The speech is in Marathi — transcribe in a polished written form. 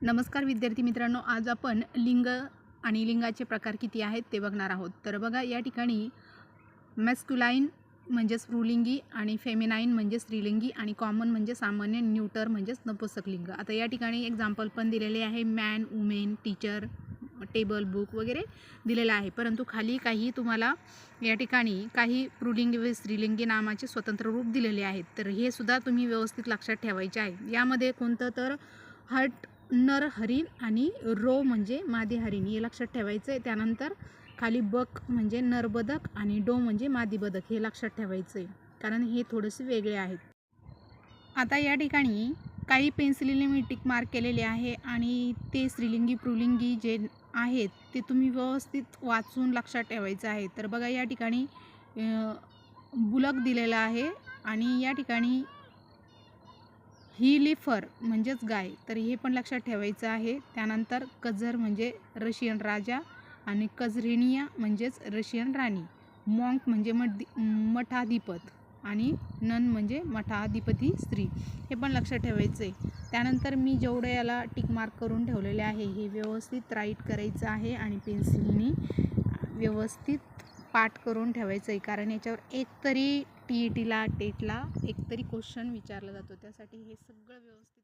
नमस्कार विद्यार्थी मित्रांनो, आज आपण लिंग आणि लिंगाचे प्रकार किती आहेत ते बघणार आहोत। तर बघा, या ठिकाणी मॅस्क्युलाइन म्हणजे स्त्रीलिंगी आणि फेमिनाइन म्हणजे स्त्रीलिंगी आणि कॉमन म्हणजे सामान्य, न्यूटर म्हणजे नपुंसकलिंग। आता या ठिकाणी एक्झाम्पल पण दिलेले आहे, man, women, teacher, table, book वगैरे दिलेला आहे। परंतु खाली काही तुम्हाला या ठिकाणी काही पुल्लिंगी व स्त्रीलिंगी नामाचे स्वतंत्र रूप दिलेले आहेत, तर हे सुद्धा तुम्ही व्यवस्थित लक्षात ठेवायचे आहे। यामध्ये कोणतं तर हट नर हरिण आणि रो म्हणजे मादी हरिण हे लक्षात ठेवायचं आहे। त्यानंतर खाली बक म्हणजे नर बदक आणि डो म्हणजे मादी बदक हे लक्षात ठेवायचं आहे, कारण हे थोडेसे वेगळे आहेत। आता या ठिकाणी काही पेन्सिलीने मी टिक मार्क केलेले आहे आणि ते स्त्रीलिंगी पुल्लिंगी जे आहेत ते तुम्ही व्यवस्थित वाचून लक्षात ठेवायचं आहे। तर बघा, या ठिकाणी बुलक दिलेला आहे आणि या ठिकाणी हिलिफर म्हणजेच गाय, तर हे पण लक्षात ठेवायचं आहे। त्यानंतर कझर म्हणजे रशियन राजा आणि कझरिनिया म्हणजेच रशियन राणी, मॉन्क म्हणजे मठाधिपत आणि नन म्हणजे मठाधिपती स्त्री, हे पण लक्षात ठेवायचं आहे। त्यानंतर मी जेवढं याला टिक मार्क करून ठेवलेले आहे हे व्यवस्थित राईट करायचं आहे आणि पेन्सिलनी व्यवस्थित पाठ करून ठेवायचं आहे, कारण याच्यावर एकतरी TETला टेटला एकतरी क्वेश्चन विचारला जातो, त्यासाठी हे सगळं व्यवस्थित